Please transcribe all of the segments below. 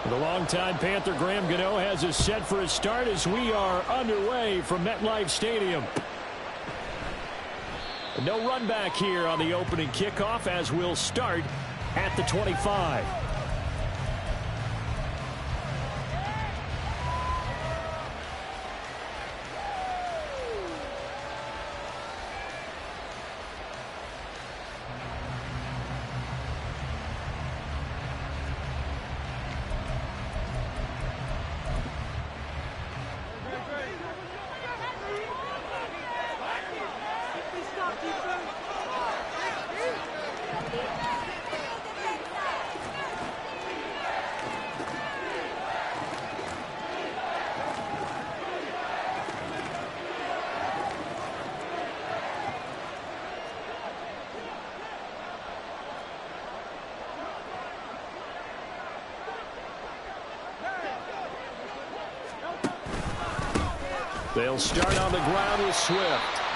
The longtime Panther Graham Gano has us set for a start as we are underway from MetLife Stadium. No run back here on the opening kickoff as we'll start at the 25. They'll start on the ground with Swift.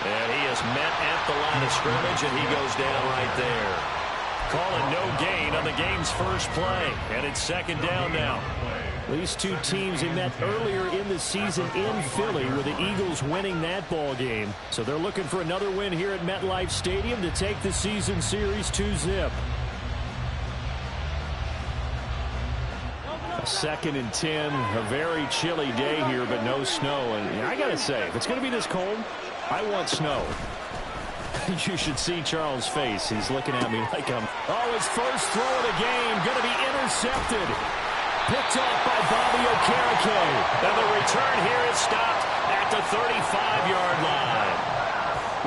And he is met at the line of scrimmage, and he goes down right there. Call it no gain on the game's first play. And it's second down now. These two teams they met earlier in the season in Philly with the Eagles winning that ball game. So they're looking for another win here at MetLife Stadium to take the season series 2-zip. Second and 10, a very chilly day here, but no snow. And I got to say, if it's going to be this cold, I want snow. You should see Charles' face. He's looking at me like I'm... Oh, his first throw of the game going to be intercepted. Picked off by Bobby Okereke. And the return here is stopped at the 35-yard line.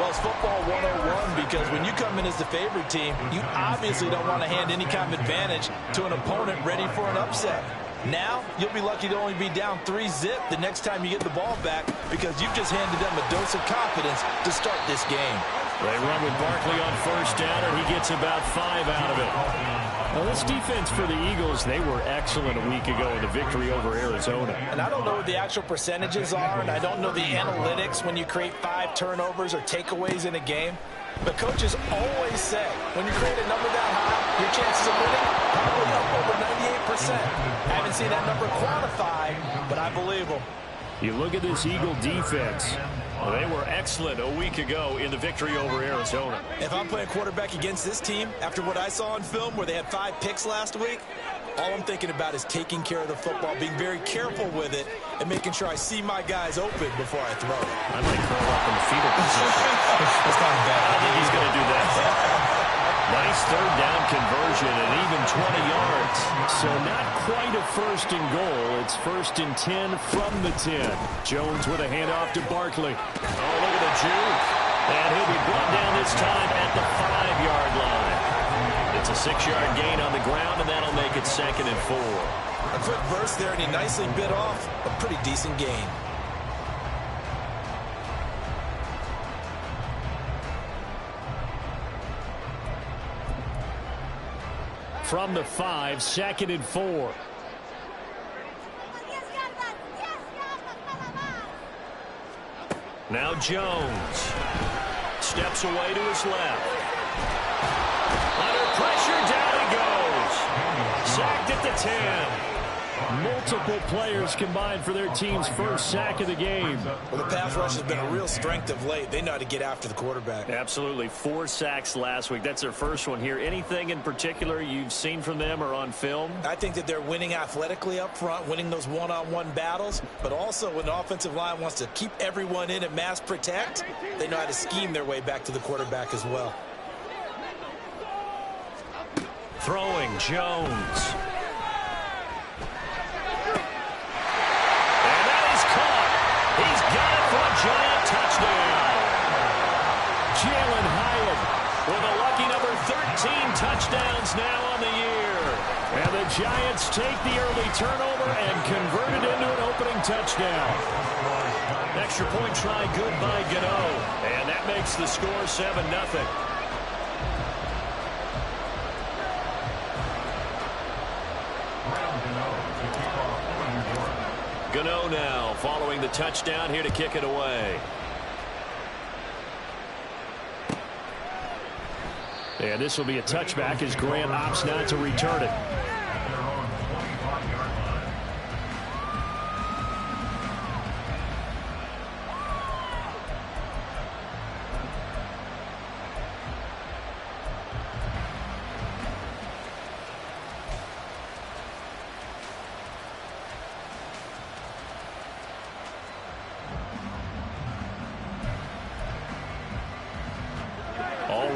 Well, it's football 101 because when you come in as the favorite team, you obviously don't want to hand any kind of advantage to an opponent ready for an upset. Now, you'll be lucky to only be down 3-zip the next time you get the ball back because you've just handed them a dose of confidence to start this game. They run with Barkley on first down, and he gets about 5 out of it. Well, this defense for the Eagles, they were excellent a week ago in the victory over Arizona. And I don't know what the actual percentages are, and I don't know the analytics when you create 5 turnovers or takeaways in a game. But coaches always say, when you create a number that high, your chances of winning probably up over 98%. I haven't seen that number quantified, but I believe them. You look at this Eagle defense. Well, they were excellent a week ago in the victory over Arizona. If I'm playing quarterback against this team, after what I saw on film where they had 5 picks last week, all I'm thinking about is taking care of the football, being very careful with it, and making sure I see my guys open before I throw it. I might curl up in the fetal position. That's not bad. I don't think he's going to do that. Nice third down conversion and even 20 yards. So not quite a first and goal. It's first and 10 from the 10. Jones with a handoff to Barkley. Oh, look at the juke. And he'll be brought down this time at the 5-yard line. It's a 6-yard gain on the ground, and that'll make it second and 4. A quick burst there, and he nicely bit off a pretty decent gain. From the 5, second and 4. Now Jones steps away to his left. Under pressure, down he goes. Sacked at the 10. Multiple players combined for their team's first sack of the game. Well, the pass rush has been a real strength of late. They know how to get after the quarterback. Absolutely. 4 sacks last week. That's their first one here. Anything in particular you've seen from them or on film? I think that they're winning athletically up front, winning those one-on-one battles, but also when the offensive line wants to keep everyone in and mass protect, they know how to scheme their way back to the quarterback as well. Throwing Jones. He's got it for a giant touchdown. Jalen Hyatt with a lucky number 13 touchdowns now on the year. And the Giants take the early turnover and convert it into an opening touchdown. Extra point try good by Gano. And that makes the score 7-0. Gano now following the touchdown here to kick it away. And this will be a touchback as Grant opts not to return it.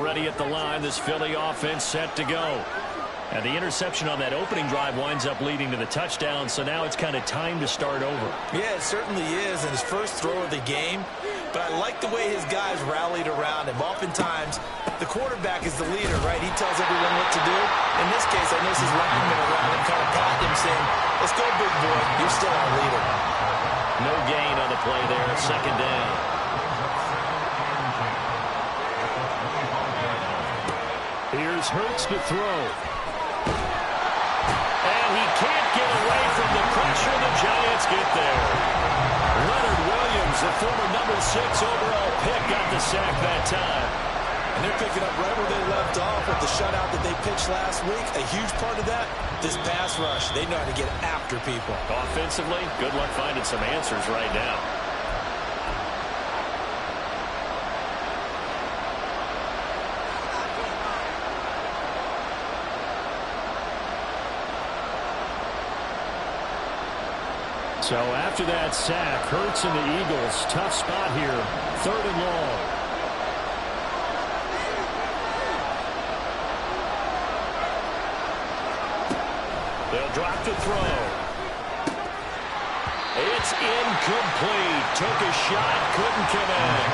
ready at the line. This Philly offense set to go. And the interception on that opening drive winds up leading to the touchdown, so now it's kind of time to start over. Yeah, it certainly is, and his first throw of the game. But I like the way his guys rallied around him. Oftentimes, the quarterback is the leader, right? He tells everyone what to do. In this case, I noticed his linemen around him kind of patting him, saying, "Let's go, big boy. You're still our leader." No gain on the play there, second down. Here's Hurts to throw. And he can't get away from the pressure. The Giants get there. Leonard Williams, the former number 6 overall pick, got the sack that time. And they're picking up right where they left off with the shutout that they pitched last week. A huge part of that, this pass rush. They know how to get after people. Offensively, good luck finding some answers right now. So after that sack, Hurts and the Eagles, tough spot here, 3rd and long. They'll drop to throw. It's incomplete. Took a shot, couldn't connect.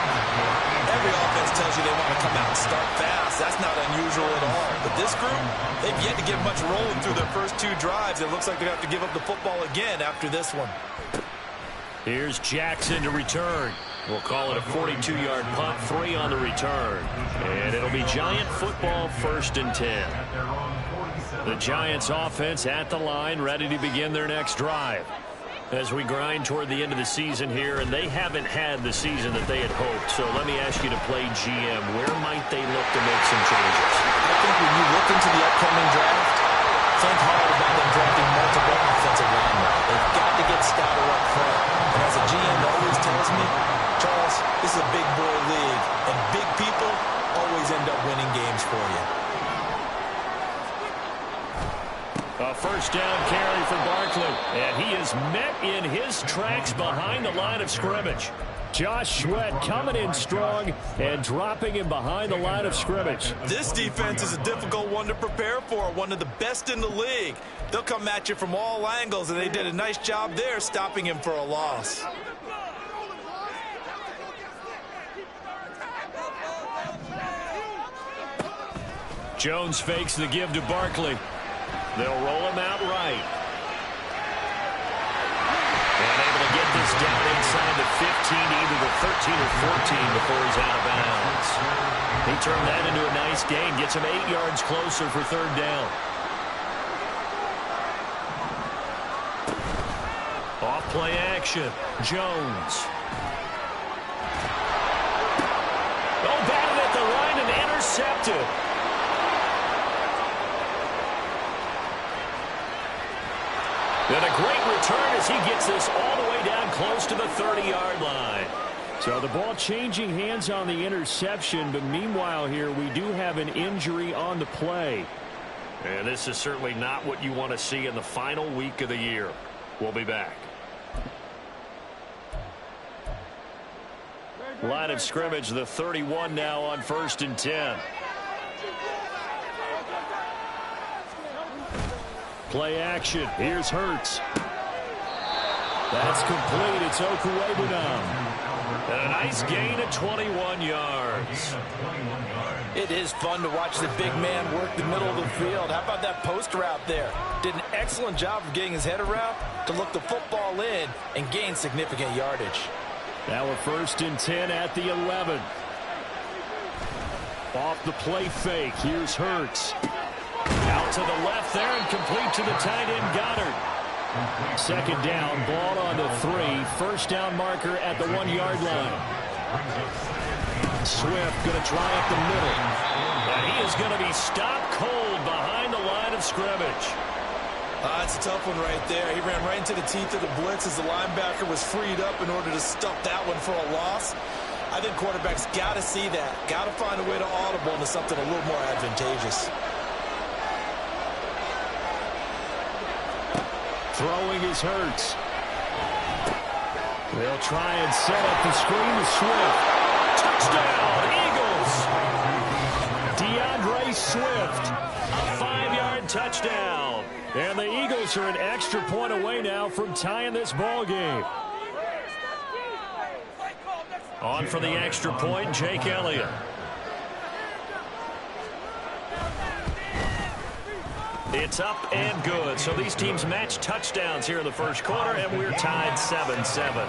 Every offense tells you they want to come out and start fast. That's not unusual at all. But this group, they've yet to get much rolling through their first 2 drives. It looks like they have to give up the football again after this one. Here's Jackson to return. We'll call it a 42-yard punt, 3 on the return. And it'll be Giant football, 1st and 10. The Giants offense at the line, ready to begin their next drive. As we grind toward the end of the season here, and they haven't had the season that they had hoped. So let me ask you to play GM. Where might they look to make some changes? I think when you look into the upcoming draft, think hard about them drafting multiple offensive linemen. They've got to get stouter up front. And as a GM always tells me, Charles, this is a big boy league, and big people always end up winning games for you. A first down carry for Barkley, and he is met in his tracks behind the line of scrimmage. Josh Sweat coming in strong and dropping him behind the line of scrimmage. This defense is a difficult one to prepare for, one of the best in the league. They'll come at you from all angles, and they did a nice job there stopping him for a loss. Jones fakes the give to Barkley. They'll roll him out right. And able to get this down inside the 15, either the 13 or 14 before he's out of bounds. He turned that into a nice gain, gets him 8 yards closer for 3rd down. Off play action, Jones. Oh, batted at the line and intercepted. And a great return as he gets this all the way down close to the 30-yard line. So the ball changing hands on the interception, but meanwhile here we do have an injury on the play. And this is certainly not what you want to see in the final week of the year. We'll be back. Line of scrimmage, the 31 now on 1st and 10. Play action. Here's Hurts. That's complete. It's Okuwebunam. And a nice gain of 21 yards. It is fun to watch the big man work the middle of the field. How about that post route there? Did an excellent job of getting his head around to look the football in and gain significant yardage. Now a 1st and 10 at the 11. Off the play fake. Here's Hurts. Out to the left there and complete to the tight end Goddard. 2nd down, ball on the 3. 1st down marker at the 1-yard line. Swift going to try up the middle. And he is going to be stopped cold behind the line of scrimmage. It's a tough one right there. He ran right into the teeth of the blitz as the linebacker was freed up in order to stuff that one for a loss. I think quarterbacks got to see that. Got to find a way to audible into something a little more advantageous. Throwing is Hurts. They'll try and set up the screen to Swift. Touchdown, Eagles! touchdown. And the Eagles are an extra point away now from tying this ball game. On for the extra point, Jake Elliott. It's up and good. So these teams match touchdowns here in the first quarter, and we're tied 7-7.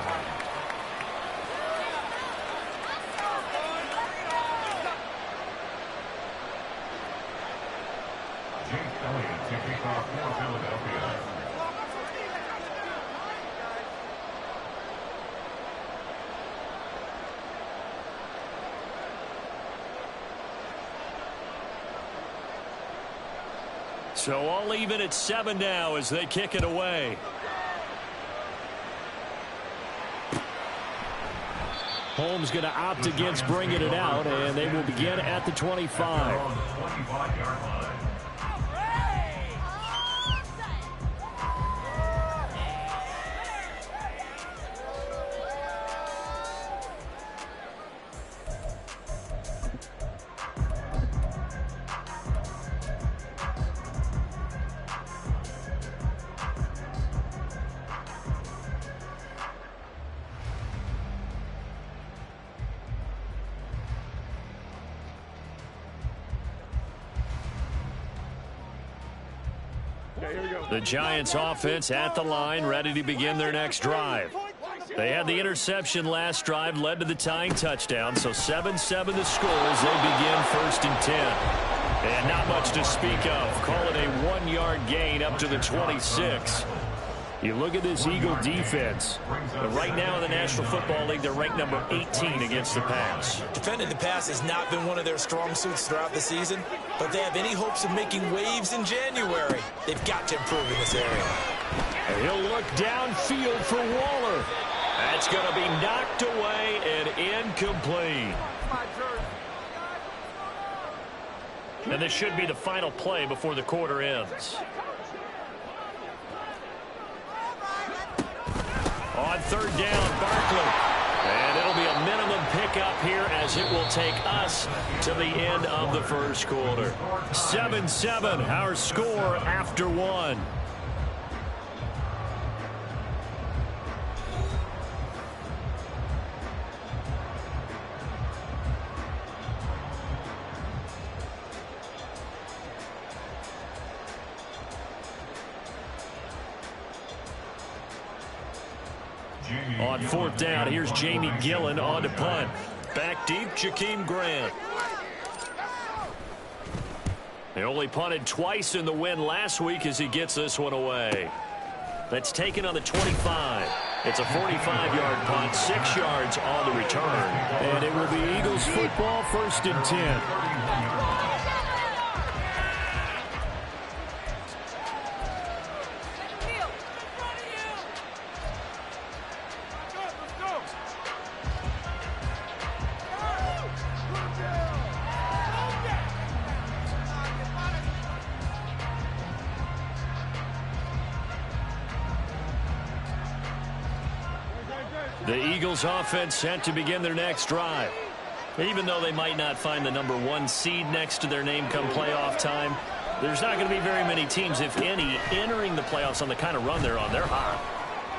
So all even at 7 now as they kick it away. Holmes going to opt against bringing it out, and they will begin at the 25. The Giants offense at the line, ready to begin their next drive. They had the interception last drive, led to the tying touchdown, so 7-7 the score as they begin 1st and 10. And not much to speak of. Call it a 1-yard gain up to the 26. You look at this Eagle defense. Right now in the National Football League, they're ranked number 18 against the pass. Defending the pass has not been one of their strong suits throughout the season, but if they have any hopes of making waves in January, they've got to improve in this area. And he'll look downfield for Waller. That's going to be knocked away and incomplete. And this should be the final play before the quarter ends. On 3rd down, Barkley. And it'll be a minimum pickup here as it will take us to the end of the first quarter. 7-7, our score after 1. On 4th down, here's Jamie Gillen on to punt. Back deep, Jakeem Grant. They only punted twice in the win last week as he gets this one away. That's taken on the 25. It's a 45-yard punt, 6 yards on the return. And it will be Eagles football, 1st and 10. The Eagles offense set to begin their next drive. Even though they might not find the number 1 seed next to their name come playoff time, there's not going to be very many teams, if any, entering the playoffs on the kind of run they're on. They're hot.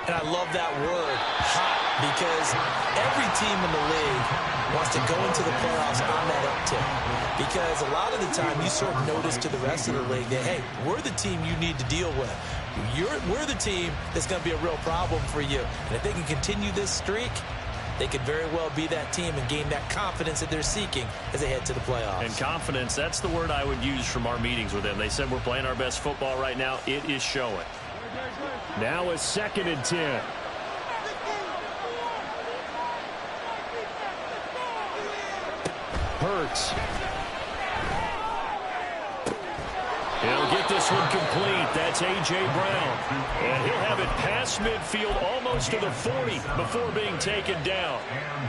And I love that word, hot, because every team in the league wants to go into the playoffs on that uptick. Because a lot of the time you serve notice to the rest of the league that, hey, we're the team you need to deal with. We're the team that's going to be a real problem for you. And if they can continue this streak, they could very well be that team and gain that confidence that they're seeking as they head to the playoffs. And confidence, that's the word I would use from our meetings with them. They said we're playing our best football right now. It is showing. Now a 2nd and 10. Hurts. He'll get this one complete. That's A.J. Brown. And he'll have it past midfield almost to the 40 before being taken down.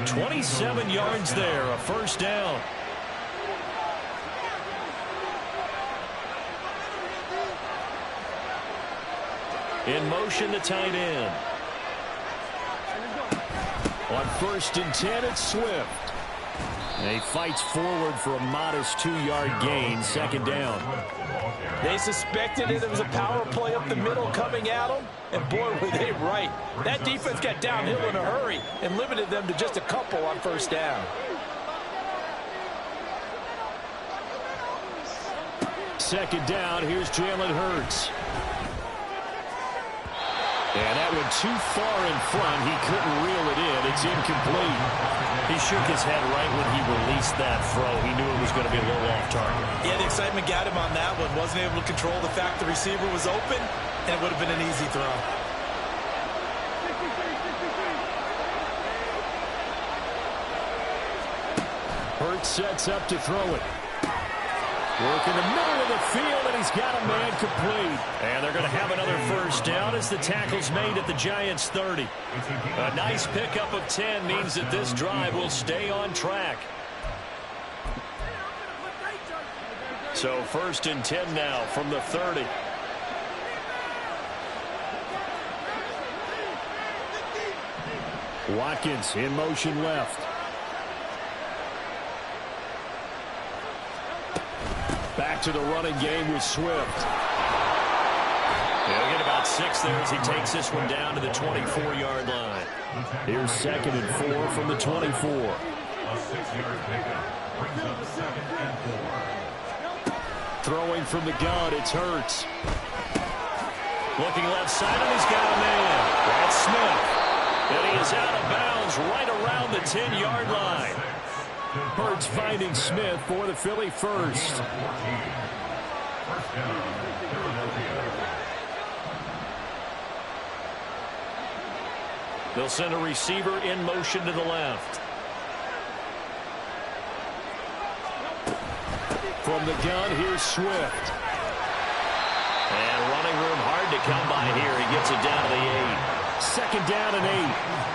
27 yards there, a 1st down. In motion, the tight end. On 1st and 10, it's Swift. And he fights forward for a modest 2-yard gain, second down. They suspected it was a power play up the middle coming at them, and boy, were they right. That defense got downhill in a hurry and limited them to just a couple on first down. Second down, here's Jalen Hurts. And that went too far in front. He couldn't reel it in. It's incomplete. He shook his head right when he released that throw. He knew it was going to be a little off target. Yeah, the excitement got him on that one. Wasn't able to control the fact the receiver was open, and it would have been an easy throw. Hurts sets up to throw it. Work in the middle of the field, and he's got a man complete. And they're going to have another first down as the tackle's made at the Giants' 30. A nice pickup of 10 means that this drive will stay on track. So first and 10 now from the 30. Watkins in motion left. Back to the running game with Swift. He'll get about 6 there as he takes this one down to the 24-yard line. Here's second and 4 from the 24. A 6-yard pickup brings up second and 4. Throwing from the gun, it's Hurts. Looking left side, and he's got a man. That's Smith. And he is out of bounds right around the 10-yard line. Hurts finding Smith for the Philly first. They'll send a receiver in motion to the left. From the gun, here's Swift. And running room hard to come by here. He gets it down to the 8. Second down and 8.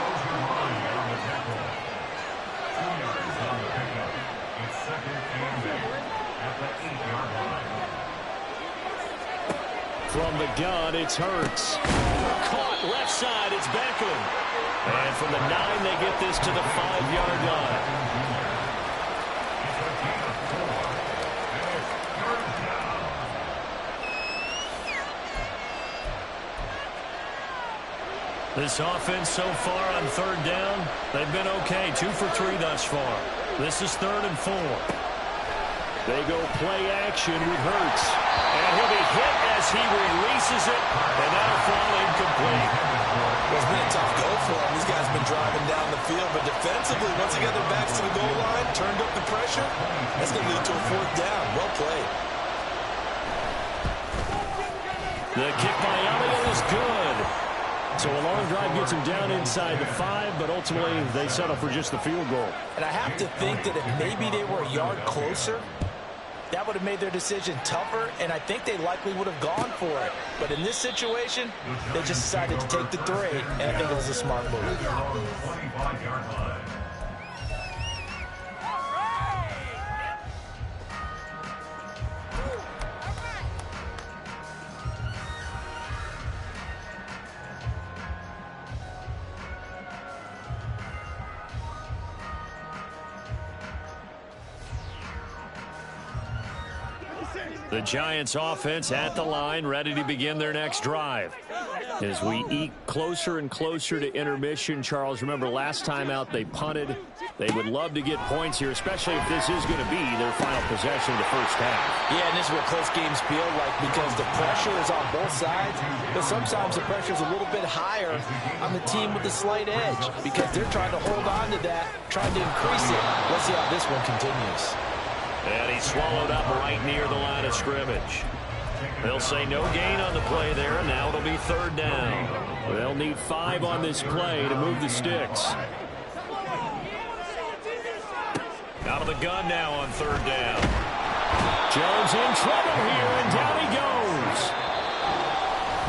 From the gun, it's Hurts. Caught left side, it's Beckham. And from the 9, they get this to the 5-yard line. This offense so far on third down, they've been okay. 2 for 3 thus far. This is 3rd and 4. They go play action with Hurts. And he'll be hit as he releases it, and that'll fall incomplete. Well, it's been a tough go for him. These guys have been driving down the field, but defensively, once they got their backs to the goal line, turned up the pressure, that's going to lead to a 4th down. Well played. The kick by Elliott is good. So a long drive gets him down inside the 5, but ultimately they settle for just the field goal. And I have to think that if maybe they were a yard closer, that would have made their decision tougher, and I think they likely would have gone for it. But in this situation, they just decided to take the 3, and I think it was a smart move. The Giants offense at the line, ready to begin their next drive. As we eke closer and closer to intermission, Charles, remember last time out they punted. They would love to get points here, especially if this is going to be their final possession of the first half. Yeah, and this is what close games feel like because the pressure is on both sides, but sometimes the pressure is a little bit higher on the team with the slight edge because they're trying to hold on to that, trying to increase it. Let's see how this one continues. And he's swallowed up right near the line of scrimmage. They'll say no gain on the play there, and now it'll be 3rd down. They'll need 5 on this play to move the sticks. Out of the gun now on 3rd down. Jones in trouble here, and down he goes.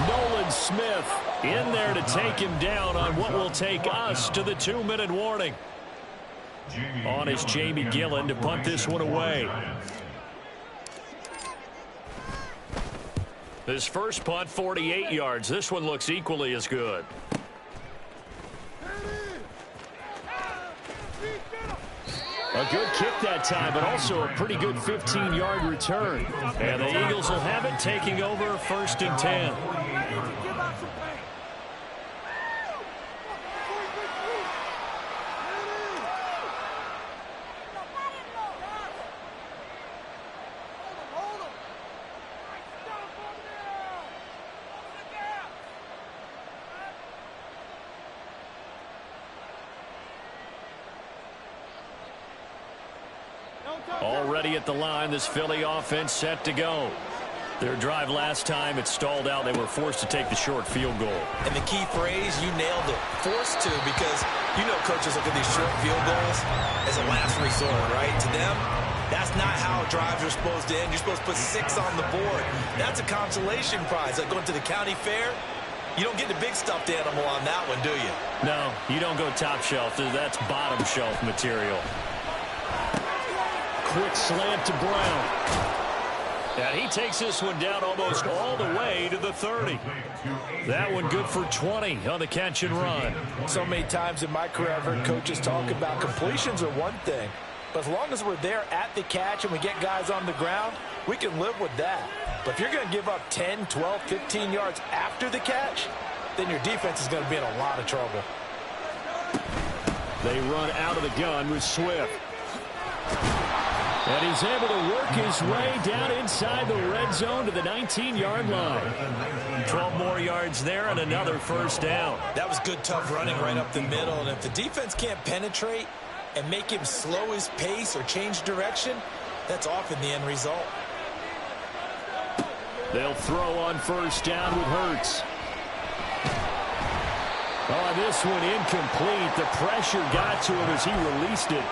Nolan Smith in there to take him down on what will take us to the 2-minute warning. On is Jamie Gillen to punt this one away. His first punt, 48 yards. This one looks equally as good. A A good kick that time, but also a pretty good 15-yard return. And the Eagles will have it, taking over 1st and 10. Already at the line, this Philly offense set to go. Their drive last time, it stalled out. They were forced to take the short field goal. And the key phrase, you nailed it, forced to, because you know coaches look at these short field goals as a last resort, right? To them, that's not how drives are supposed to end. You're supposed to put 6 on the board. That's a consolation prize. Like going to the county fair, you don't get the big stuffed animal on that one, do you? No, you don't go top shelf. That's bottom shelf material. Quick slant to Brown. And he takes this one down almost all the way to the 30. That one good for 20 on the catch and run. So many times in my career, I've heard coaches talk about completions are one thing. But as long as we're there at the catch and we get guys on the ground, we can live with that. But if you're going to give up 10, 12, 15 yards after the catch, then your defense is going to be in a lot of trouble. They run out of the gun with Swift. And he's able to work his way down inside the red zone to the 19-yard line. 12 more yards there and another 1st down. That was good, tough running right up the middle. And if the defense can't penetrate and make him slow his pace or change direction, that's often the end result. They'll throw on 1st down with Hurts. Oh, this one incomplete. The pressure got to him as he released it.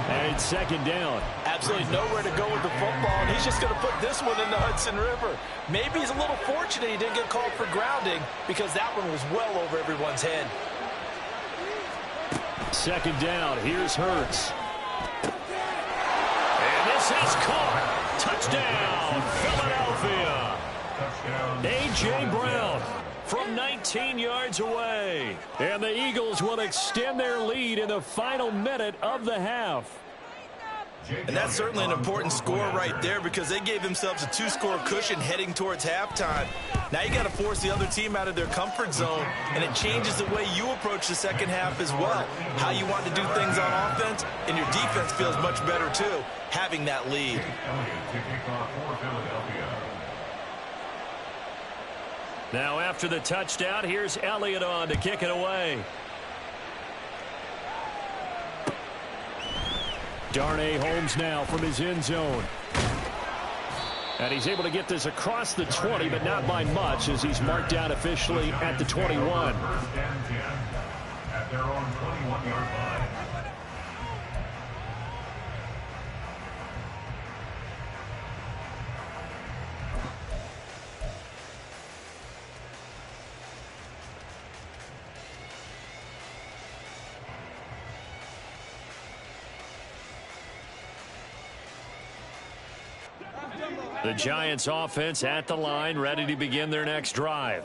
And it's 2nd down. Absolutely nowhere to go with the football, and he's just going to put this one in the Hudson River. Maybe he's a little fortunate he didn't get called for grounding because that one was well over everyone's head. 2nd down. Here's Hurts. And this is caught. Touchdown, Philadelphia. A.J. Brown from 19 yards away. And the Eagles will extend their lead in the final minute of the half. And that's certainly an important score right there because they gave themselves a 2-score cushion heading towards halftime. Now you got to force the other team out of their comfort zone, and it changes the way you approach the second half as well. How you want to do things on offense, and your defense feels much better too, having that lead. Now after the touchdown, here's Elliott on to kick it away. Darnay Holmes now from his end zone. And he's able to get this across the 20, but not by much as he's marked down officially at the 21. 1st and 10 at their own 21-yard line. The Giants offense at the line, ready to begin their next drive.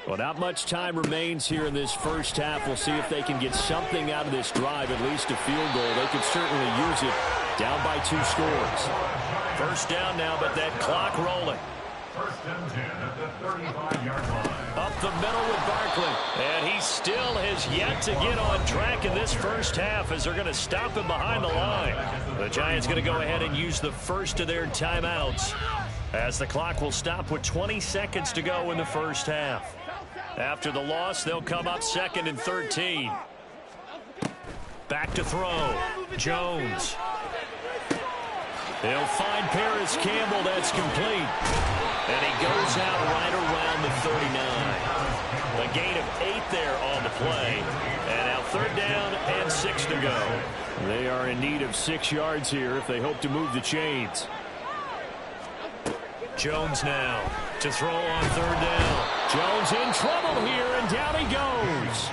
Well, not much time remains here in this first half. We'll see if they can get something out of this drive, at least a field goal. They could certainly use it down by 2 scores. 1st down now, but that clock rolling. 1st and 10 at the 35-yard line. Up the middle with Barkley. And he still has yet to get on track in this first half as they're going to stop him behind the line. The Giants going to go ahead and use the first of their timeouts as the clock will stop with 20 seconds to go in the first half. After the loss, they'll come up 2nd and 13. Back to throw. Jones. They'll find Paris Campbell. That's complete. And he goes out right around the 39. A gain of 8 there on the play. And now 3rd down and 6 to go. They are in need of 6 yards here if they hope to move the chains. Jones now to throw on 3rd down. Jones in trouble here, and down he goes.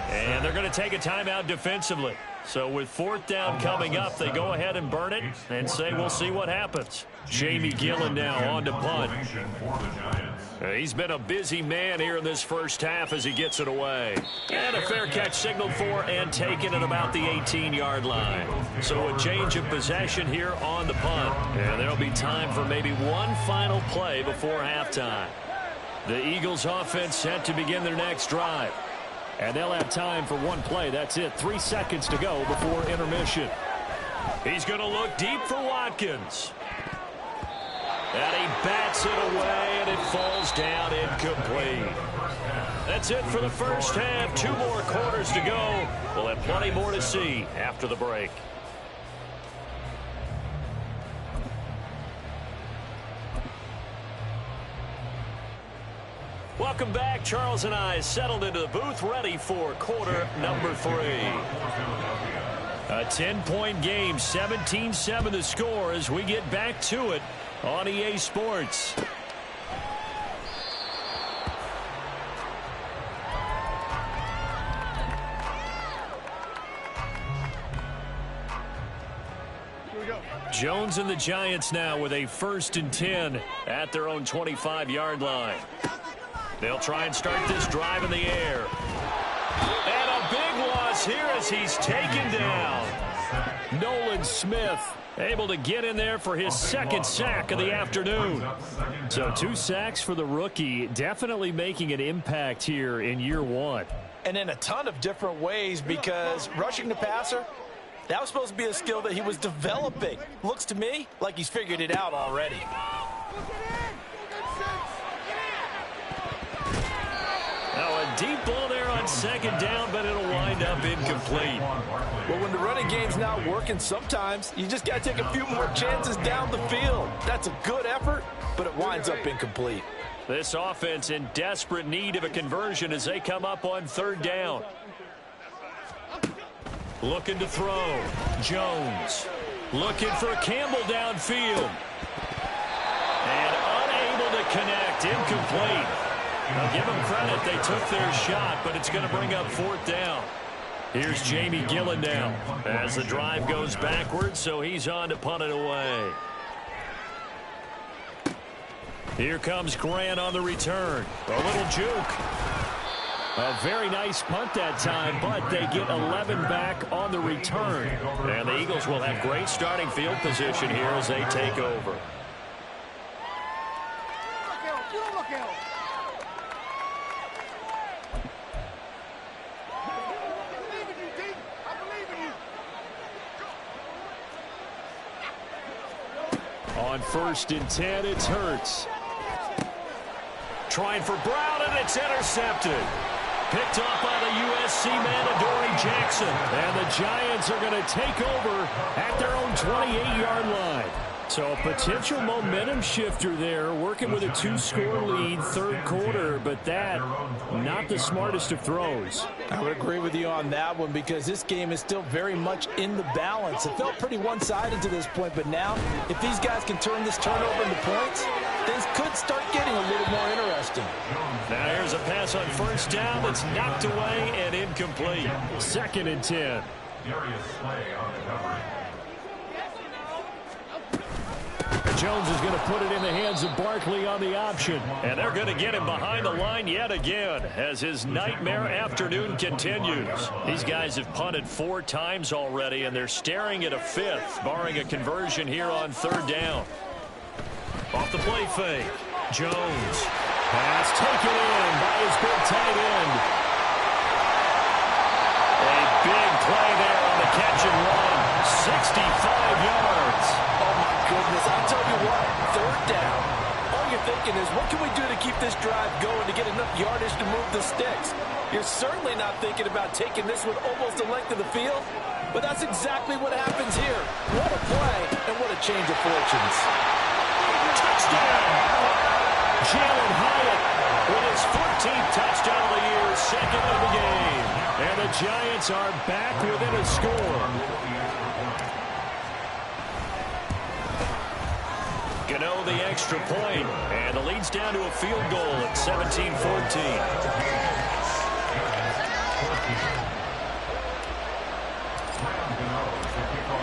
And they're going to take a timeout defensively. So with 4th down coming up, they go ahead and burn it and say we'll see what happens. Jamie Gillen now on to punt. For the Giants. He's been a busy man here in this first half as he gets it away. And a fair catch signaled for and taken at about the 18-yard line. So a change of possession here on the punt. And there'll be time for maybe one final play before halftime. The Eagles offense set to begin their next drive. And they'll have time for one play. That's it. 3 seconds to go before intermission. He's going to look deep for Watkins. And he bats it away, and it falls down incomplete. That's it for the first half. 2 more quarters to go. We'll have plenty more to see after the break. Welcome back. Charles and I settled into the booth, ready for quarter number 3. A 10-point game, 17-7 the score as we get back to it on EA Sports. Jones and the Giants now with a 1st and 10 at their own 25-yard line. They'll try and start this drive in the air. And a big loss here as he's taken down. Nolan Smith able to get in there for his 2nd sack of the afternoon. So 2 sacks for the rookie, definitely making an impact here in year 1. And in a ton of different ways, because rushing the passer, that was supposed to be a skill that he was developing. Looks to me like he's figured it out already. Now a deep ball there on 2nd down, but it'll wind up incomplete. Well, when the running game's not working, sometimes you just got to take a few more chances down the field. That's a good effort, but it winds up incomplete. This offense in desperate need of a conversion as they come up on 3rd down. Looking to throw. Jones. Looking for Campbell downfield. And unable to connect. Incomplete. Now give them credit. They took their shot, but it's going to bring up 4th down. Here's Jamie Gillen now as the drive goes backwards, so he's on to punt it away. Here comes Grant on the return. A little juke. A very nice punt that time, but they get 11 back on the return. And the Eagles will have great starting field position here as they take over. On 1st and 10, it's Hurts. Trying for Brown, and it's intercepted. Picked off by the USC man, Adoree Jackson. And the Giants are going to take over at their own 28-yard line. So a potential momentum shifter there, working with a 2-score lead, 3rd quarter, but that, not the smartest of throws. I would agree with you on that one because this game is still very much in the balance. It felt pretty one-sided to this point, but now, if these guys can turn this turnover into points, things could start getting a little more interesting. Now here's a pass on 1st down that's knocked away and incomplete. 2nd and 10. Jones is going to put it in the hands of Barkley on the option. And they're going to get him behind the line yet again as his nightmare afternoon continues. These guys have punted 4 times already, and they're staring at a 5th, barring a conversion here on 3rd down. Off the play fake. Jones. Pass taken in by his big tight end. A big play there on the catch and run. 65 yards. Goodness, I'll tell you what, 3rd down. All you're thinking is, what can we do to keep this drive going to get enough yardage to move the sticks? You're certainly not thinking about taking this one almost the length of the field, but that's exactly what happens here. What a play, and what a change of fortunes. Touchdown! Jalen Hyatt with his 14th touchdown of the year, 2nd of the game. And the Giants are back within a score. Gano the extra point, and the lead's down to a field goal at 17-14.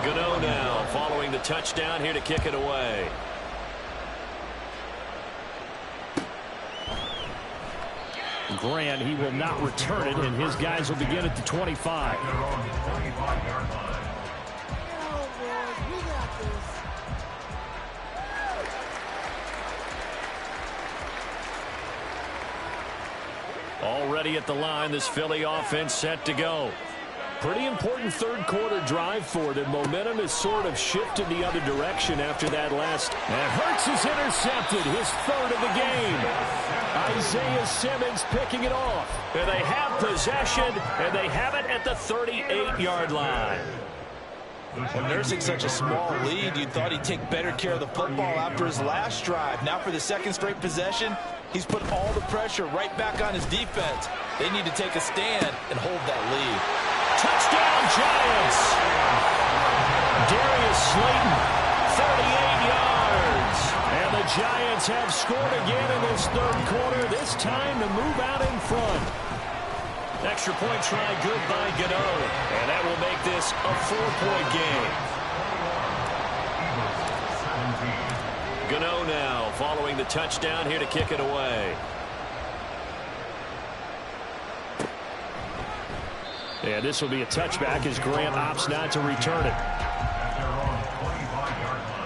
Gano now following the touchdown here to kick it away. Grant, he will not return it, and his guys will begin at the 25. They're on the 25-yard line. Already at the line, this Philly offense set to go. Pretty important third quarter drive for them. Momentum has sort of shifted the other direction after that last. And Hurts is intercepted, his third of the game. Isaiah Simmons picking it off. And they have possession, and they have it at the 38-yard line. When nursing such a small lead, you thought he'd take better care of the football after his last drive. Now for the second straight possession, he's put all the pressure right back on his defense. They need to take a stand and hold that lead. Touchdown, Giants! Darius Slayton, 38 yards. And the Giants have scored again in this third quarter, this time to move out in front. Extra point try good by Gano. And that will make this a 4-point game. Gano now following the touchdown here to kick it away. And this will be a touchback as Grant opts not to return it. They're on the 25-yard line.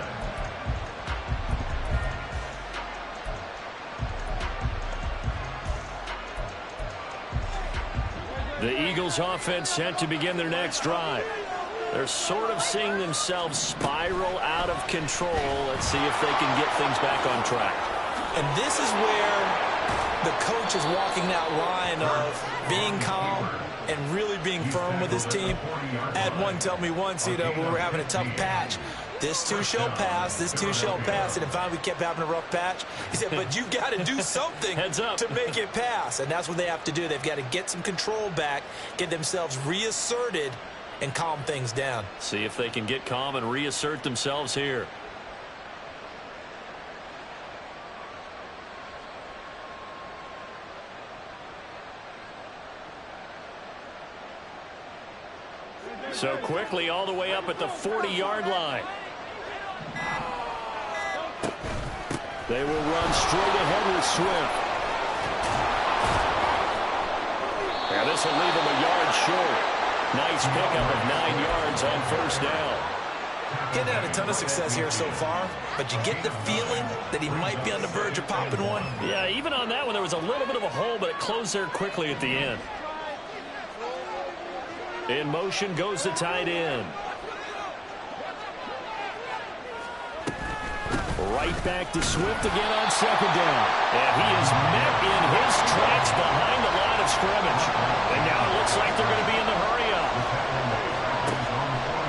The Eagles offense set to begin their next drive. They're sort of seeing themselves spiral out of control. Let's see if they can get things back on track. And this is where the coach is walking that line of being calm and really being firm with his team. I had one tell me once, when we were having a tough patch, this too shall pass, this too shall pass. And if finally we kept having a rough patch, he said, but you've got to do something to make it pass. And that's what they have to do. They've got to get some control back, get themselves reasserted, and calm things down. See if they can get calm and reassert themselves here. So quickly all the way up at the 40-yard line. They will run straight ahead with Swift. And this will leave him a yard short. Nice pickup of 9 yards on first down. Getting had a ton of success here so far, but you get the feeling that he might be on the verge of popping one. Yeah, even on that one, there was a little bit of a hole, but it closed there quickly at the end. In motion goes the tight end. Right back to Swift again on second down. And he is met in his tracks behind the line of scrimmage. And now it looks like they're going to be in the hurry-up.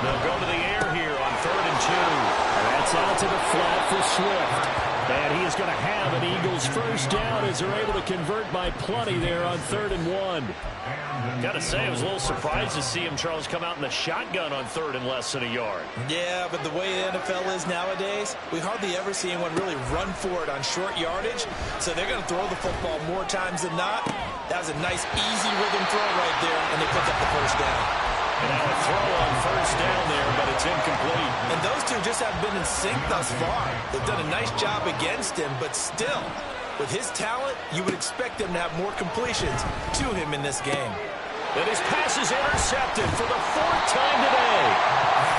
They'll go to the air here on 3rd and 2. That's out to the flat for Swift. And he is going to have an Eagles first down as they're able to convert by plenty there on 3rd and 1. Got to say, I was a little surprised to see him, Charles, come out in the shotgun on 3rd and less than a yard. Yeah, but the way the NFL is nowadays, we hardly ever see anyone really run for it on short yardage. So they're going to throw the football more times than not. That was a nice, easy rhythm throw right there, and they pick up the first down. And now a throw on first down there, but it's incomplete. And those two just haven't been in sync thus far. They've done a nice job against him, but still, with his talent, you would expect them to have more completions to him in this game. And his pass is intercepted for the 4th time today.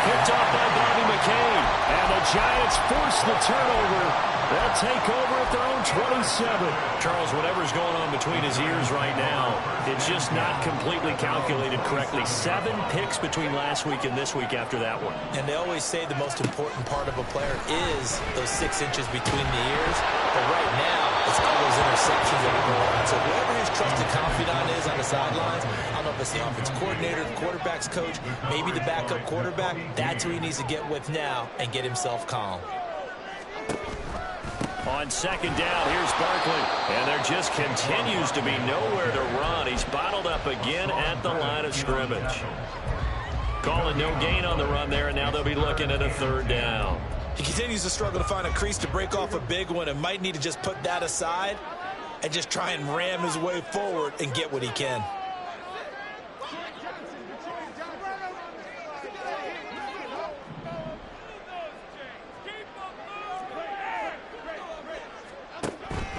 Picked off by Bobby McCain. And the Giants force the turnover. They'll take over at their own 27. Charles, whatever's going on between his ears right now, it's just not completely calculated correctly. 7 picks between last week and this week after that one. And they always say the most important part of a player is those 6 inches between the ears. But right now, it's all those interceptions that are going on. So whoever his trusted confidant is on the sidelines, I don't know if it's the offensive coordinator, the quarterback's coach, maybe the backup quarterback, that's who he needs to get with now and get himself calm. On second down, here's Barkley. And there just continues to be nowhere to run. He's bottled up again at the line of scrimmage. Calling no gain on the run there, and now they'll be looking at a 3rd down. He continues to struggle to find a crease to break off a big one and might need to just put that aside and just try and ram his way forward and get what he can.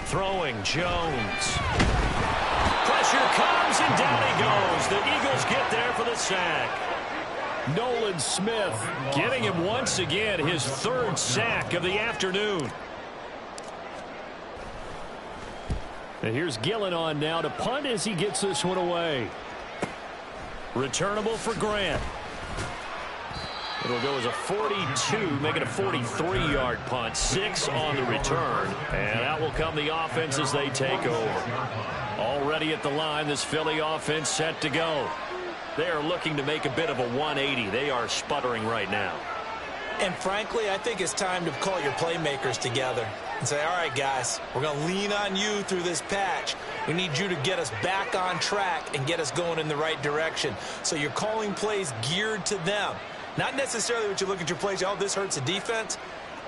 Throwing Jones. pressure comes, and down he goes. The Eagles get there for the sack. Nolan Smith getting him once again, his third sack of the afternoon. And here's Gillen on now to punt as he gets this one away. Returnable for Grant. It'll go as a 42, making a 43-yard punt. 6 on the return. And out will come the offense as they take over. Already at the line, this Philly offense set to go. They are looking to make a bit of a 180. They are sputtering right now. And frankly, I think it's time to call your playmakers together and say, all right, guys, we're going to lean on you through this patch. We need you to get us back on track and get us going in the right direction. So you're calling plays geared to them. Not necessarily what you look at your plays, oh, this hurts the defense.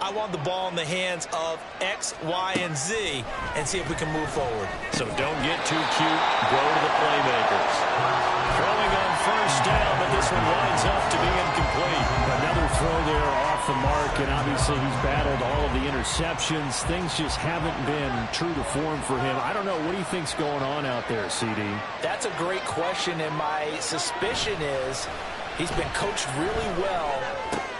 I want the ball in the hands of X, Y, and Z and see if we can move forward. So don't get too cute. Go to the playmakers. Throwing on first down, but this one winds up to be incomplete. Another throw there off the mark, and obviously he's battled all of the interceptions. Things just haven't been true to form for him. I don't know. What do you think's going on out there, CD? That's a great question, and my suspicion is he's been coached really well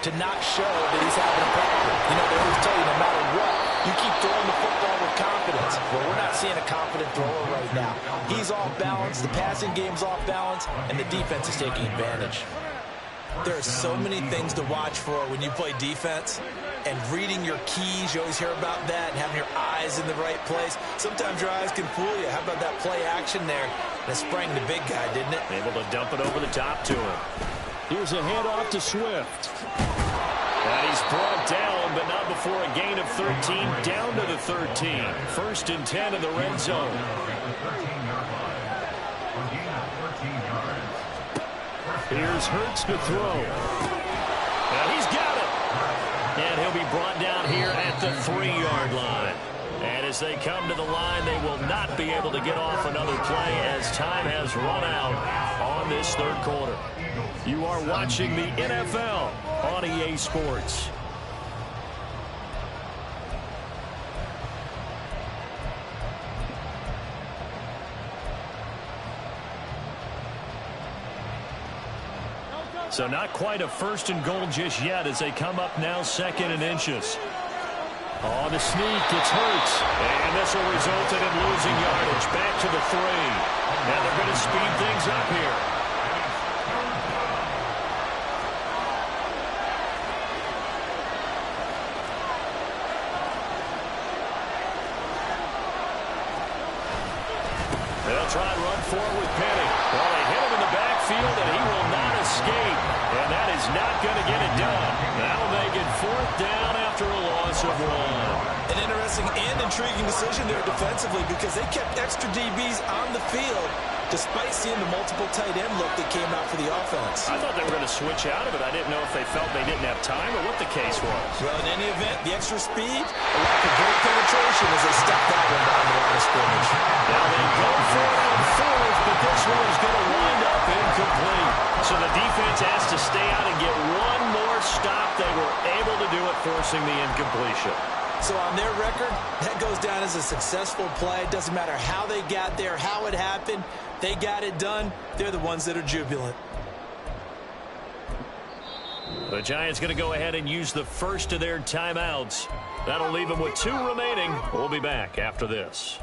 to not show that he's having a problem. You know, they always tell you no matter what, you keep throwing the football with confidence. Well, we're not seeing a confident thrower right now. He's off balance, the passing game's off balance, and the defense is taking advantage. There are so many things to watch for when you play defense, and reading your keys, you always hear about that, and having your eyes in the right place. Sometimes your eyes can fool you. How about that play action there? That sprang the big guy, didn't it? Able to dump it over the top to him. Here's a handoff to Swift. And he's brought down, but not before a gain of 13, down to the 13. 1st and 10 in the red zone. Here's Hurts to throw. And he's got it. And he'll be brought down here at the 3-yard line. And as they come to the line, they will not be able to get off another play as time has run out on this third quarter. You are watching the NFL on EA Sports. So not quite a 1st and goal just yet as they come up now 2nd and inches. On the sneak, it's Hurts. And this will result in him losing yardage back to the 3. And they're going to speed things up here. They'll try and run forward with Penny. Well, they hit him in the backfield, and he will not escape. And that is not going to get it done. That'll make it 4th down after a loss of 1. An interesting and intriguing decision there defensively because they kept extra DBs on the field despite seeing the multiple tight end look that came out for the offense. I thought they were going to switch out of it. I didn't know if they felt they didn't have time or what the case was. Well, in any event, the extra speed, a lack of great penetration as they stop that one down the line of scrimmage. Now they go for it on 4th, but this one is going to wind up incomplete. So the defense has to stay out and get one more stop. They were able to do it, forcing the incompletion. So on their record, that goes down as a successful play. It doesn't matter how they got there, how it happened. They got it done. They're the ones that are jubilant. The Giants going to go ahead and use the first of their timeouts. That'll leave them with 2 remaining. We'll be back after this.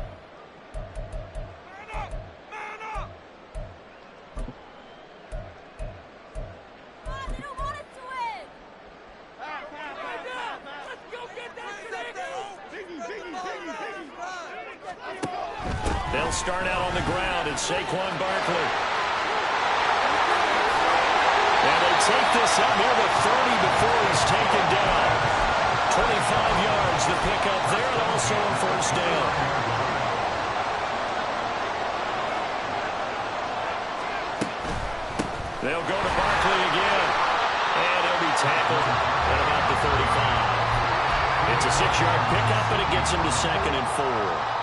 They'll start out on the ground. It's Saquon Barkley. And they take this up near the 30 before he's taken down. 25 yards the pickup there, and also a 1st down. They'll go to Barkley again. And he'll be tackled at about the 35. It's a 6-yard pickup, and it gets him to 2nd and 4.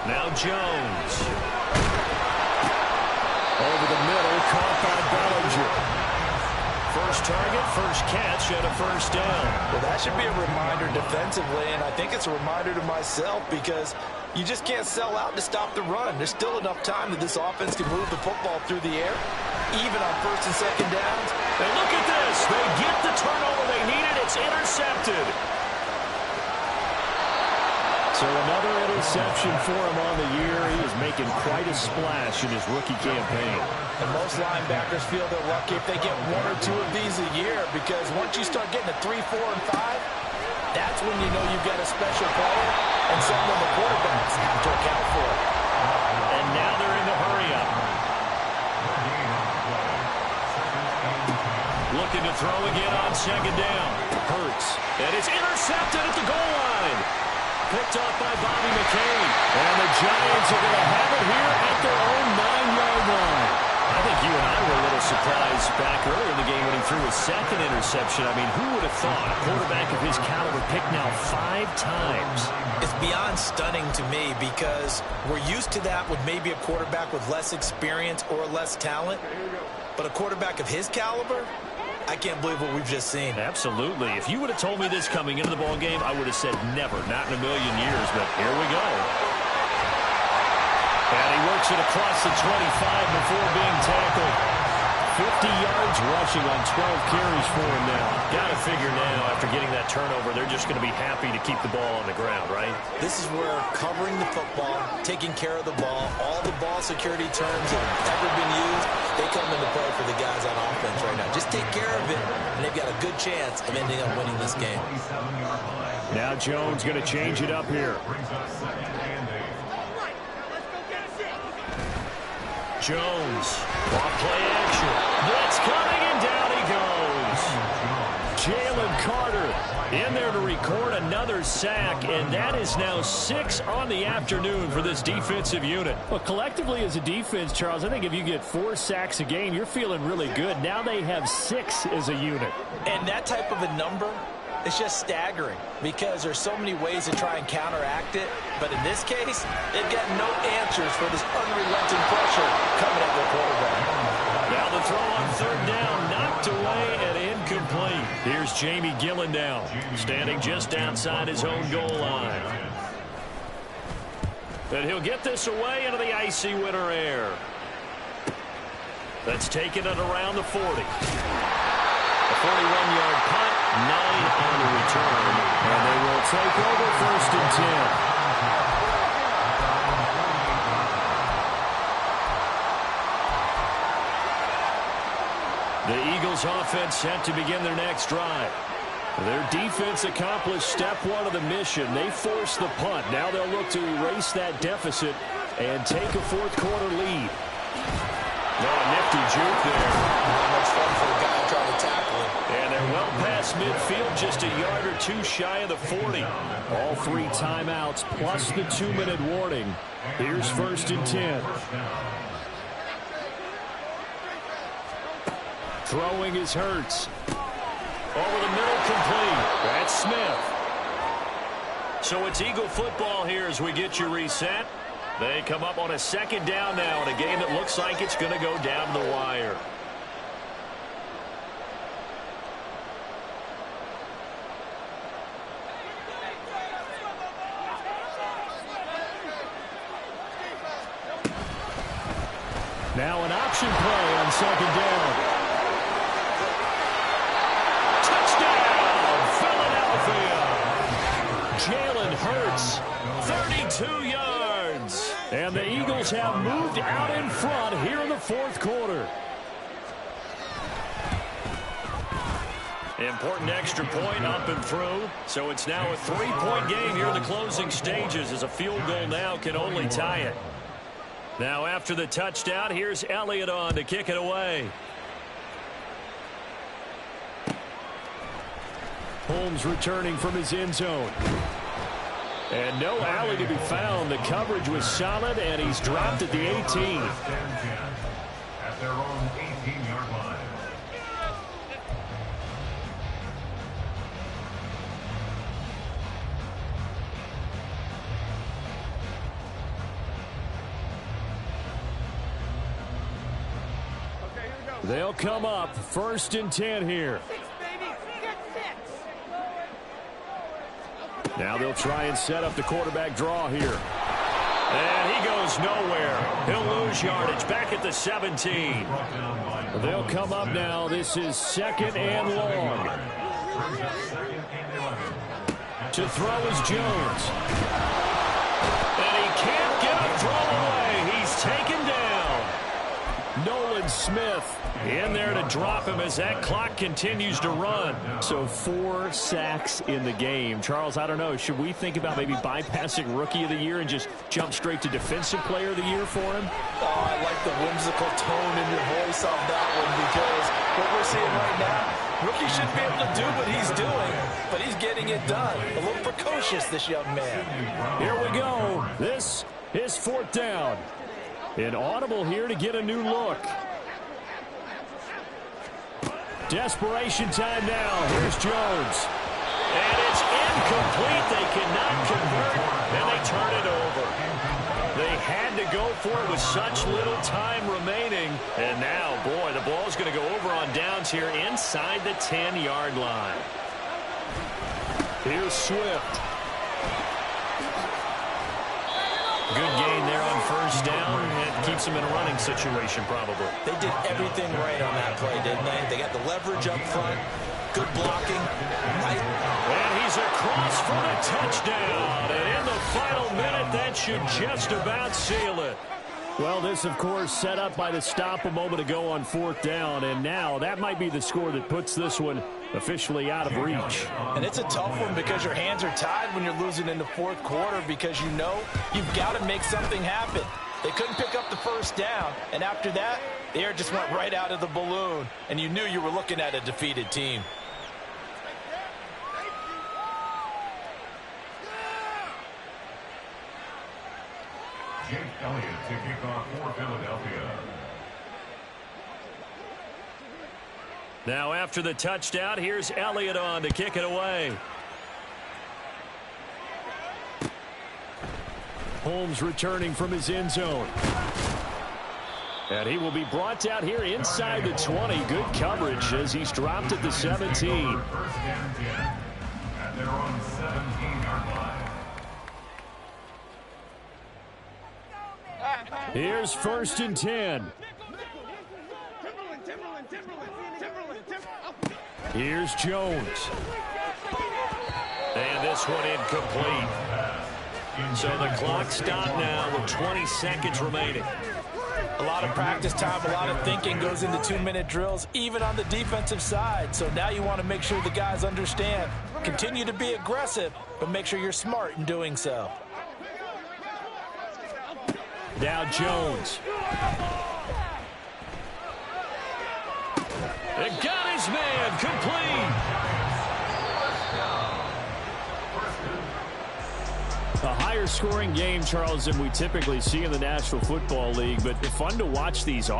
Now Jones. Over the middle, caught by Bellinger. first target, first catch, and a first down. Well, that should be a reminder defensively, and I think it's a reminder to myself because you just can't sell out to stop the run. There's still enough time that this offense can move the football through the air, even on first and second downs. And look at this. They get the turnover they needed. It's intercepted. So another interception for him on the year. He is making quite a splash in his rookie campaign. And most linebackers feel they're lucky if they get one or two of these a year because once you start getting to 3, 4, and 5, that's when you know you've got a special player and someone the quarterbacks have to account for. And now they're in the hurry-up. Looking to throw again on second down. Hurts. And it's intercepted at the goal line. Picked up by Bobby McCain. And the Giants are going to have it here at their own 9-yard line. I think you and I were a little surprised back earlier in the game when he threw his second interception. I mean, who would have thought a quarterback of his caliber picked now 5 times? It's beyond stunning to me because we're used to that with maybe a quarterback with less experience or less talent. But a quarterback of his caliber, I can't believe what we've just seen. Absolutely. If you would have told me this coming into the ball game, I would have said never, not in a million years. But here we go. And he works it across the 25 before being tackled. 50 yards rushing on 12 carries for him now. Got to figure now, after getting that turnover, they're just going to be happy to keep the ball on the ground, right? This is where covering the football, taking care of the ball, all the ball security terms that have ever been used, they come into play for the guys on offense right now. Just take care of it, and they've got a good chance of ending up winning this game. Now Jones going to change it up here. Jones, off play action. Blitz coming, and down he goes. Jalen Carter in there to record another sack, and that is now 6 on the afternoon for this defensive unit. Well, collectively as a defense, Charles, I think if you get 4 sacks a game, you're feeling really good. Now they have 6 as a unit. And that type of a number, it's just staggering because there's so many ways to try and counteract it. But in this case, they've got no answers for this unrelenting pressure coming at their quarterback. Now the throw on third down, knocked away and incomplete. Here's Jamie Gillendown, standing just outside his own goal line. And he'll get this away into the icy winter air. That's taken it around the 40. A 41-yard punt, 9 on the return. And they will take over first and 10. The Eagles offense set to begin their next drive. Their defense accomplished step 1 of the mission. They forced the punt. Now they'll look to erase that deficit and take a fourth-quarter lead. Oh, a nifty juke there. Not much fun for the guy trying to tackle him. And they're well past midfield, just a yard or 2 shy of the 40. All 3 timeouts plus the 2-minute warning. Here's first and 10. Throwing is Hurts. Over the middle, complete. That's Smith. So it's Eagle football here as we get you reset. They come up on a second down now in a game that looks like it's going to go down the wire. Now an option play on second down. Jalen Hurts, 32 yards. And the Eagles have moved out in front here in the fourth quarter. Important extra point up and through. So it's now a 3-point game here in the closing stages as a field goal now can only tie it. Now after the touchdown, here's Elliott on to kick it away. Holmes returning from his end zone. And no alley to be found. The coverage was solid, and he's dropped at the 18. At their own 18-yard line. They'll come up 1st and 10 here. Now they'll try and set up the quarterback draw here. And he goes nowhere. He'll lose yardage back at the 17. They'll come up now. This is 2nd and long. To throw is Jones. And he can't get a throw away. He's taken down. Nolan Smith in there to drop him as that clock continues to run. So 4 sacks in the game. Charles, I don't know. Should we think about maybe bypassing Rookie of the Year and just jump straight to Defensive Player of the Year for him? Oh, I like the whimsical tone in your voice on that one, because what we're seeing right now, Rookie should be able to do what he's doing, but he's getting it done. A little precocious, this young man. Here we go. This is 4th down. An audible here to get a new look. Desperation time now. Here's Jones. And it's incomplete. They cannot convert, and they turn it over. They had to go for it with such little time remaining. And now, boy, the ball's going to go over on downs here inside the 10-yard line. Here's Swift. Good gain there on 1st down. It keeps them in a running situation, probably. They did everything right on that play, didn't they? They got the leverage up front, good blocking. And he's across for the touchdown. And in the final minute, that should just about seal it. Well, this, of course, set up by the stop a moment ago on 4th down. And now that might be the score that puts this one officially out of reach. And it's a tough one because your hands are tied when you're losing in the 4th quarter, because you know you've got to make something happen. They couldn't pick up the 1st down, and after that, the air just went right out of the balloon, and you knew you were looking at a defeated team. Jake Elliott to kick off for Philadelphia. Now after the touchdown, here's Elliott on to kick it away. Holmes returning from his end zone. And he will be brought down here inside the 20. Good coverage as he's dropped at the 17. 1st and 10 at their own 17-yard line. Here's 1st and 10. Here's Jones. And this one incomplete. So the clock stopped now with 20 seconds remaining. A lot of practice time, a lot of thinking goes into 2-minute drills, even on the defensive side. So now you want to make sure the guys understand. Continue to be aggressive, but make sure you're smart in doing so. Now Jones. It got his man complete. A higher scoring game, Charles, than we typically see in the National Football League, but fun to watch these